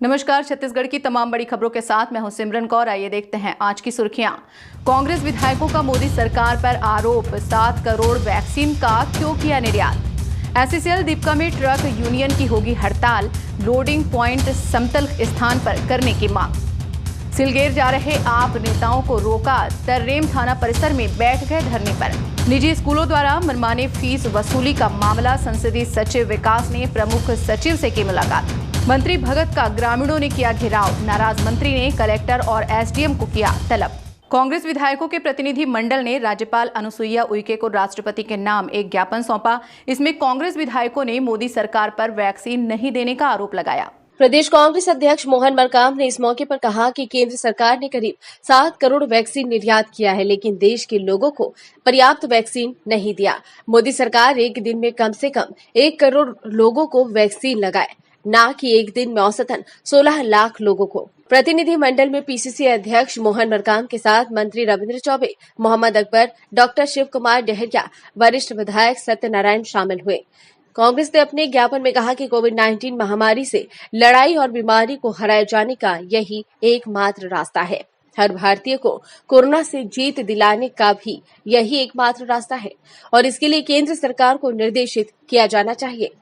नमस्कार, छत्तीसगढ़ की तमाम बड़ी खबरों के साथ मैं हूं सिमरन कौर। आइए देखते हैं आज की सुर्खियां। कांग्रेस विधायकों का मोदी सरकार पर आरोप, 7 करोड़ वैक्सीन का क्यों किया निर्यात। एससीएल दीपका में ट्रक यूनियन की होगी हड़ताल, लोडिंग पॉइंट समतल स्थान पर करने की मांग। सिलगेर जा रहे आप नेताओं को रोका, तर्रेम थाना परिसर में बैठ गए धरने पर। निजी स्कूलों द्वारा मनमाने फीस वसूली का मामला, संसदीय सचिव विकास ने प्रमुख सचिव से की मुलाकात। मंत्री भगत का ग्रामीणों ने किया घेराव, नाराज मंत्री ने कलेक्टर और एसडीएम को किया तलब। कांग्रेस विधायकों के प्रतिनिधि मंडल ने राज्यपाल अनुसुईया उइके को राष्ट्रपति के नाम एक ज्ञापन सौंपा। इसमें कांग्रेस विधायकों ने मोदी सरकार पर वैक्सीन नहीं देने का आरोप लगाया। प्रदेश कांग्रेस अध्यक्ष मोहन मरकाम ने इस मौके पर कहा कि केंद्र सरकार ने करीब 7 करोड़ वैक्सीन निर्यात किया है, लेकिन देश के लोगों को पर्याप्त वैक्सीन नहीं दिया। मोदी सरकार एक दिन में कम से कम 1 करोड़ लोगों को वैक्सीन लगाए, न कि एक दिन में औसतन 16 लाख लोगों को। प्रतिनिधि मंडल में पीसीसी अध्यक्ष मोहन मरकाम के साथ मंत्री रविंद्र चौबे, मोहम्मद अकबर, डॉक्टर शिव कुमार डहरिया, वरिष्ठ विधायक सत्यनारायण शामिल हुए। कांग्रेस ने अपने ज्ञापन में कहा कि कोविड-19 महामारी से लड़ाई और बीमारी को हराए जाने का यही एकमात्र रास्ता है। हर भारतीय को कोरोना से जीत दिलाने का भी यही एकमात्र रास्ता है और इसके लिए केंद्र सरकार को निर्देशित किया जाना चाहिए।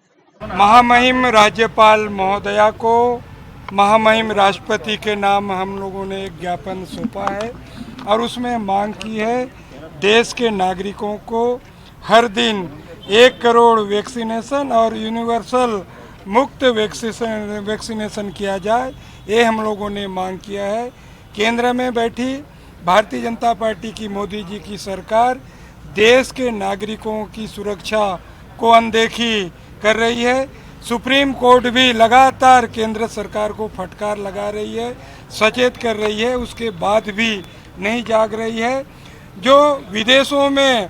महामहिम राज्यपाल महोदया को महामहिम राष्ट्रपति के नाम हम लोगों ने एक ज्ञापन सौंपा है और उसमें मांग की है देश के नागरिकों को हर दिन 1 करोड़ वैक्सीनेशन और यूनिवर्सल मुफ्त वैक्सीनेशन किया जाए। ये हम लोगों ने मांग किया है। केंद्र में बैठी भारतीय जनता पार्टी की मोदी जी की सरकार देश के नागरिकों की सुरक्षा को अनदेखी कर रही है। सुप्रीम कोर्ट भी लगातार केंद्र सरकार को फटकार लगा रही है, सचेत कर रही है, उसके बाद भी नहीं जाग रही है। जो विदेशों में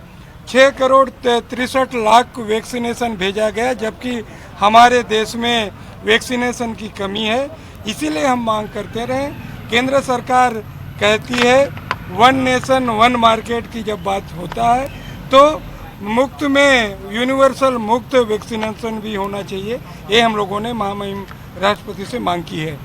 6 करोड़ 63 लाख वैक्सीनेशन भेजा गया, जबकि हमारे देश में वैक्सीनेशन की कमी है। इसीलिए हम मांग करते रहे। केंद्र सरकार कहती है वन नेशन वन मार्केट की जब बात होता है तो मुफ्त में यूनिवर्सल मुफ्त वैक्सीनेशन भी होना चाहिए। ये हम लोगों ने महामहिम राष्ट्रपति से मांग की है।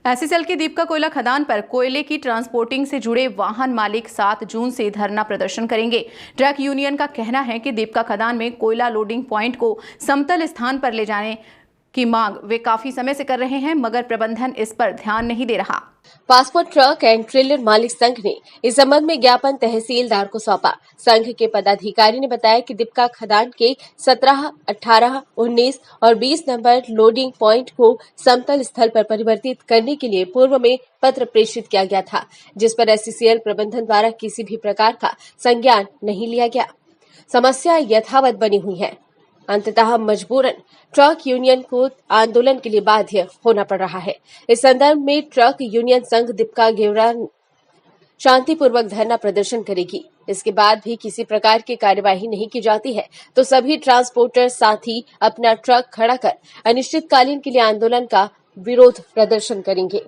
एससीएल की दीपका कोयला खदान पर कोयले की ट्रांसपोर्टिंग से जुड़े वाहन मालिक 7 जून से धरना प्रदर्शन करेंगे। ट्रक यूनियन का कहना है कि दीपका खदान में कोयला लोडिंग पॉइंट को समतल स्थान पर ले जाने की मांग वे काफी समय से कर रहे हैं, मगर प्रबंधन इस पर ध्यान नहीं दे रहा। पासपोर्ट ट्रक एंड ट्रेलर मालिक संघ ने इस संबंध में ज्ञापन तहसीलदार को सौंपा। संघ के पदाधिकारी ने बताया कि दीपका खदान के 17, 18, 19 और 20 नंबर लोडिंग पॉइंट को समतल स्थल पर परिवर्तित करने के लिए पूर्व में पत्र प्रेषित किया गया था, जिस पर एससीएल प्रबंधन द्वारा किसी भी प्रकार का संज्ञान नहीं लिया गया। समस्या यथावत बनी हुई है। अंततः मजबूरन ट्रक यूनियन को आंदोलन के लिए बाध्य होना पड़ रहा है। इस संदर्भ में ट्रक यूनियन संघ दीपका गेवरा शांतिपूर्वक धरना प्रदर्शन करेगी। इसके बाद भी किसी प्रकार की कार्यवाही नहीं की जाती है तो सभी ट्रांसपोर्टर साथी अपना ट्रक खड़ा कर अनिश्चितकालीन के लिए आंदोलन का विरोध प्रदर्शन करेंगे।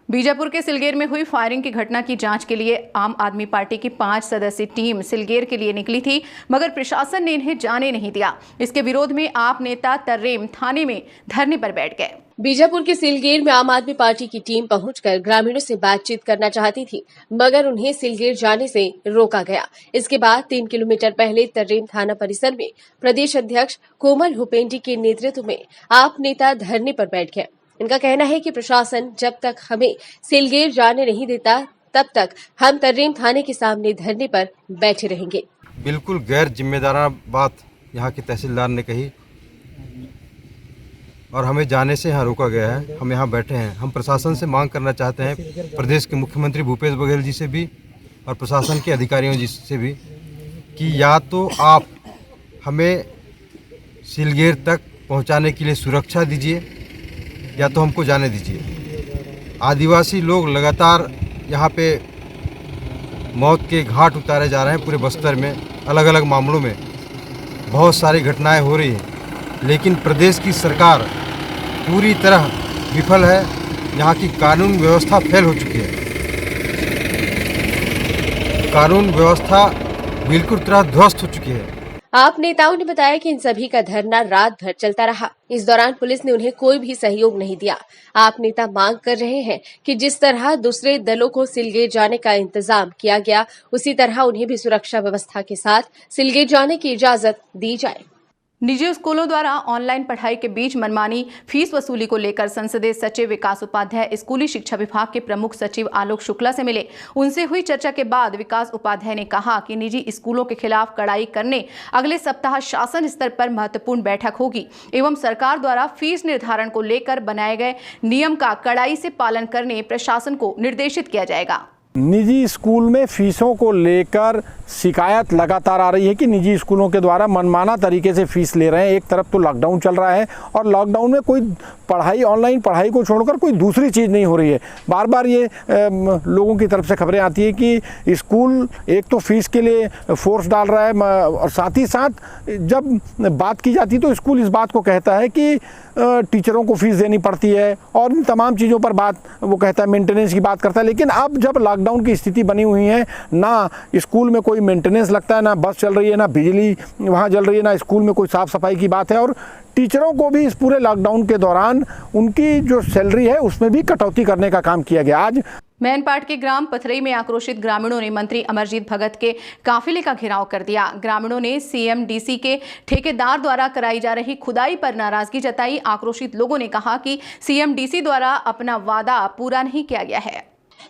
बीजापुर के सिलगेर में हुई फायरिंग की घटना की जांच के लिए आम आदमी पार्टी की 5 सदस्यीय टीम सिलगेर के लिए निकली थी, मगर प्रशासन ने इन्हें जाने नहीं दिया। इसके विरोध में आप नेता तर्रेम थाने में धरने पर बैठ गए। बीजापुर के सिलगेर में आम आदमी पार्टी की टीम पहुंचकर ग्रामीणों से बातचीत करना चाहती थी, मगर उन्हें सिलगेर जाने से रोका गया। इसके बाद 3 किलोमीटर पहले तर्रेम थाना परिसर में प्रदेश अध्यक्ष कोमल हुपेंडी के नेतृत्व में आप नेता धरने पर बैठ गए। इनका कहना है कि प्रशासन जब तक हमें सिलगेर जाने नहीं देता तब तक हम तर्रेम थाने के सामने धरने पर बैठे रहेंगे। बिल्कुल गैर जिम्मेदाराना बात यहाँ के तहसीलदार ने कही और हमें जाने से यहाँ रोका गया है। हम यहाँ बैठे हैं। हम प्रशासन से मांग करना चाहते हैं, प्रदेश के मुख्यमंत्री भूपेश बघेल जी से भी और प्रशासन के अधिकारियों जी से भी, कि या तो आप हमें सिलगेर तक पहुँचाने के लिए सुरक्षा दीजिए या तो हमको जाने दीजिए। आदिवासी लोग लगातार यहाँ पे मौत के घाट उतारे जा रहे हैं। पूरे बस्तर में अलग अलग मामलों में बहुत सारी घटनाएं हो रही हैं, लेकिन प्रदेश की सरकार पूरी तरह विफल है। यहाँ की कानून व्यवस्था फेल हो चुकी है। कानून व्यवस्था बिल्कुल तरह ध्वस्त हो चुकी है। आप नेताओं ने बताया कि इन सभी का धरना रात भर चलता रहा। इस दौरान पुलिस ने उन्हें कोई भी सहयोग नहीं दिया। आप नेता मांग कर रहे हैं कि जिस तरह दूसरे दलों को सिलगेट जाने का इंतजाम किया गया, उसी तरह उन्हें भी सुरक्षा व्यवस्था के साथ सिलगेट जाने की इजाजत दी जाए। निजी स्कूलों द्वारा ऑनलाइन पढ़ाई के बीच मनमानी फीस वसूली को लेकर संसदीय सचिव विकास उपाध्याय स्कूली शिक्षा विभाग के प्रमुख सचिव आलोक शुक्ला से मिले। उनसे हुई चर्चा के बाद विकास उपाध्याय ने कहा कि निजी स्कूलों के खिलाफ कड़ाई करने अगले सप्ताह शासन स्तर पर महत्वपूर्ण बैठक होगी एवं सरकार द्वारा फीस निर्धारण को लेकर बनाए गए नियम का कड़ाई से पालन करने प्रशासन को निर्देशित किया जाएगा। निजी स्कूल में फीसों को लेकर शिकायत लगातार आ रही है कि निजी स्कूलों के द्वारा मनमाना तरीके से फीस ले रहे हैं। एक तरफ तो लॉकडाउन चल रहा है और लॉकडाउन में कोई पढ़ाई, ऑनलाइन पढ़ाई को छोड़कर कोई दूसरी चीज़ नहीं हो रही है। बार बार ये लोगों की तरफ से खबरें आती है कि स्कूल एक तो फीस के लिए फोर्स डाल रहा है और साथ ही साथ जब बात की जाती है तो स्कूल इस बात को कहता है कि टीचरों को फीस देनी पड़ती है और इन तमाम चीज़ों पर बात वो कहता है, मेंटेनेंस की बात करता है। लेकिन अब जब लॉकडाउन की स्थिति बनी हुई है, ना स्कूल में कोई मेंटेनेंस लगता है, ना बस चल रही है, ना बिजली वहाँ जल रही है, ना स्कूल में कोई साफ़ सफाई की बात है और टीचरों को भी इस पूरे लॉकडाउन के दौरान उनकी जो सैलरी है उसमें भी कटौती करने का काम किया गया। आज मैनपाट के ग्राम पथरई में आक्रोशित ग्रामीणों ने मंत्री अमरजीत भगत के काफिले का घेराव कर दिया। ग्रामीणों ने सीएमडीसी के ठेकेदार द्वारा कराई जा रही खुदाई पर नाराजगी जताई। आक्रोशित लोगों ने कहा कि सीएमडीसी द्वारा अपना वादा पूरा नहीं किया गया है।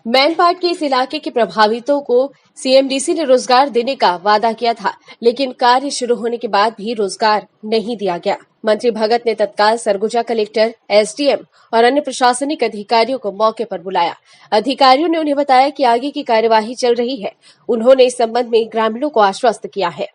मैनपाट के इस इलाके के प्रभावितों को सीएमडीसी ने रोजगार देने का वादा किया था, लेकिन कार्य शुरू होने के बाद भी रोजगार नहीं दिया गया। मंत्री भगत ने तत्काल सरगुजा कलेक्टर, एसडीएम और अन्य प्रशासनिक अधिकारियों को मौके पर बुलाया। अधिकारियों ने उन्हें बताया कि आगे की कार्यवाही चल रही है। उन्होंने इस संबंध में ग्रामीणों को आश्वस्त किया है।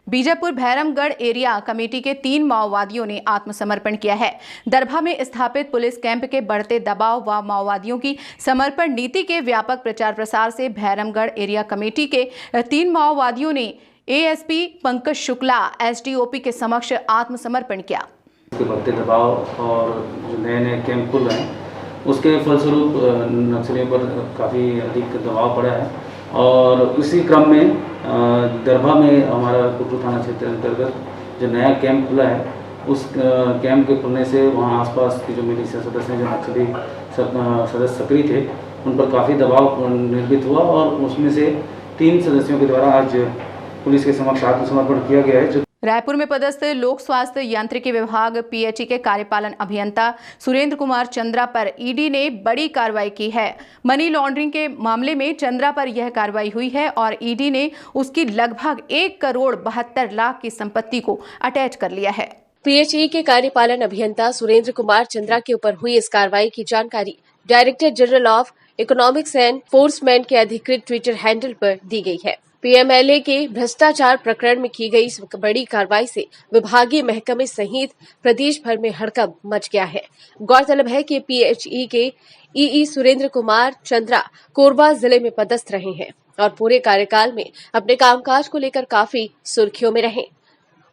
बीजापुर भैरमगढ़ एरिया कमेटी के 3 माओवादियों ने आत्मसमर्पण किया है। दरभा में स्थापित पुलिस कैंप के बढ़ते दबाव व माओवादियों की समर्पण नीति के व्यापक प्रचार प्रसार से भैरमगढ़ एरिया कमेटी के 3 माओवादियों ने एएसपी पंकज शुक्ला एसडीओपी के समक्ष आत्मसमर्पण किया। उसके बढ़ते दबाव और जो नए कैंप खुल रहे हैं उसके फलस्वरूप नक्सलियों पर काफ़ी अधिक दबाव पड़ा है और उसी क्रम में दरभा में हमारा कुटरू थाना क्षेत्र अंतर्गत जो नया कैंप खुला है उस कैंप के खुलने से वहाँ आसपास के जो मिलिशिया सदस्य हैं, जो नक्सली सदस्य सक्रिय थे, उन पर काफ़ी दबाव निर्मित हुआ और उसमें से 3 सदस्यों के द्वारा आज पुलिस के समक्ष आत्मसमर्पण किया गया है। रायपुर में पदस्थ लोक स्वास्थ्य यांत्रिकी विभाग पीएचई के कार्यपालन अभियंता सुरेंद्र कुमार चंद्रा पर ईडी ने बड़ी कार्रवाई की है। मनी लॉन्ड्रिंग के मामले में चंद्रा पर यह कार्रवाई हुई है और ईडी ने उसकी लगभग 1 करोड़ 72 लाख की संपत्ति को अटैच कर लिया है। पीएचई के कार्यपालन अभियंता सुरेंद्र कुमार चंद्रा के ऊपर हुई इस कार्रवाई की जानकारी director general of economics and enforcement के अधिकृत ट्विटर हैंडल पर दी गई है। पीएमएलए के भ्रष्टाचार प्रकरण में की गई इस बड़ी कार्रवाई से विभागीय महकमे सहित प्रदेश भर में हड़कंप मच गया है। गौरतलब है कि पीएचई के ईई सुरेंद्र कुमार चंद्रा कोरबा जिले में पदस्थ रहे हैं और पूरे कार्यकाल में अपने कामकाज को लेकर काफी सुर्खियों में रहे।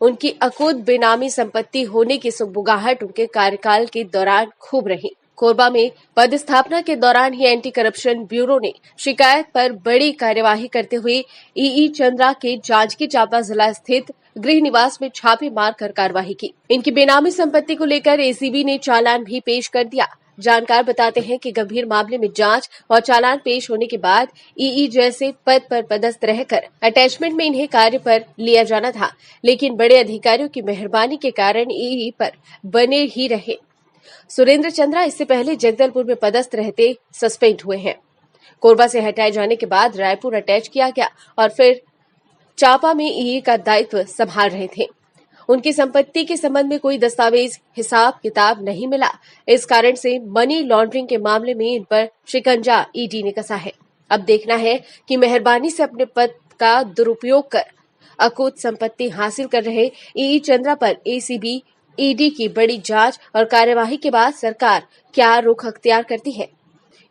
उनकी अकूत बेनामी संपत्ति होने की सुगबुगाहट उनके कार्यकाल के दौरान खूब रही। कोरबा में पदस्थापना के दौरान ही एंटी करप्शन ब्यूरो ने शिकायत पर बड़ी कार्यवाही करते हुए ईई चंद्रा के जांजगीर चांपा जिला स्थित गृह निवास में छापे मारकर कार्रवाई की। इनकी बेनामी संपत्ति को लेकर एसीबी ने चालान भी पेश कर दिया। जानकार बताते हैं कि गंभीर मामले में जांच और चालान पेश होने के बाद ईई जैसे पद पर पदस्थ रहकर अटैचमेंट में इन्हें कार्य पर लिया जाना था, लेकिन बड़े अधिकारियों की मेहरबानी के कारण ईई पर बने ही रहे। सुरेंद्र चंद्रा इससे पहले जगदलपुर में पदस्थ रहते सस्पेंड हुए हैं। कोरबा से हटाए जाने के बाद रायपुर अटैच किया गया और फिर चांपा में ईई का दायित्व संभाल रहे थे। उनकी संपत्ति के संबंध में कोई दस्तावेज, हिसाब किताब नहीं मिला। इस कारण से मनी लॉन्ड्रिंग के मामले में इन पर शिकंजा ईडी ने कसा है। अब देखना है कि मेहरबानी से अपने पद का दुरुपयोग कर अकूत संपत्ति हासिल कर रहे ईई चंद्रा पर एसीबी ईडी की बड़ी जांच और कार्यवाही के बाद सरकार क्या रुख अख्तियार करती है।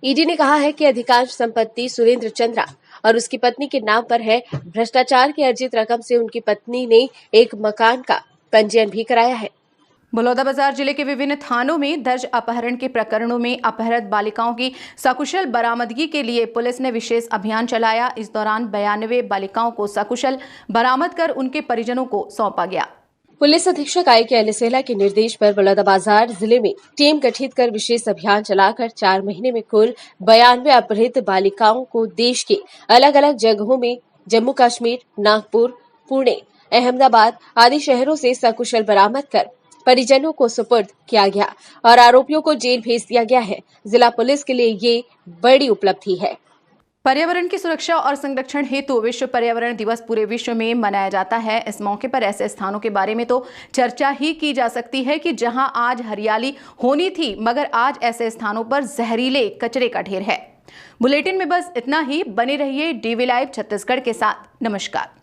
ईडी ने कहा है कि अधिकांश संपत्ति सुरेंद्र चंद्रा और उसकी पत्नी के नाम पर है। भ्रष्टाचार की अर्जित रकम से उनकी पत्नी ने एक मकान का पंजीयन भी कराया है। बलौदाबाजार जिले के विभिन्न थानों में दर्ज अपहरण के प्रकरणों में अपहृत बालिकाओं की सकुशल बरामदगी के लिए पुलिस ने विशेष अभियान चलाया। इस दौरान 92 बालिकाओं को सकुशल बरामद कर उनके परिजनों को सौंपा गया। पुलिस अधीक्षक आई के अलीसेला के निर्देश पर बलौदाबाजार जिले में टीम गठित कर विशेष अभियान चलाकर 4 महीने में कुल 92 अपहृत बालिकाओं को देश के अलग अलग जगहों में जम्मू कश्मीर, नागपुर, पुणे, अहमदाबाद आदि शहरों से सकुशल बरामद कर परिजनों को सुपुर्द किया गया और आरोपियों को जेल भेज दिया गया है। जिला पुलिस के लिए ये बड़ी उपलब्धि है। पर्यावरण की सुरक्षा और संरक्षण हेतु विश्व पर्यावरण दिवस पूरे विश्व में मनाया जाता है। इस मौके पर ऐसे स्थानों के बारे में तो चर्चा ही की जा सकती है कि जहां आज हरियाली होनी थी, मगर आज ऐसे स्थानों पर जहरीले कचरे का ढेर है। बुलेटिन में बस इतना ही। बने रहिए DV लाइव छत्तीसगढ़ के साथ। नमस्कार।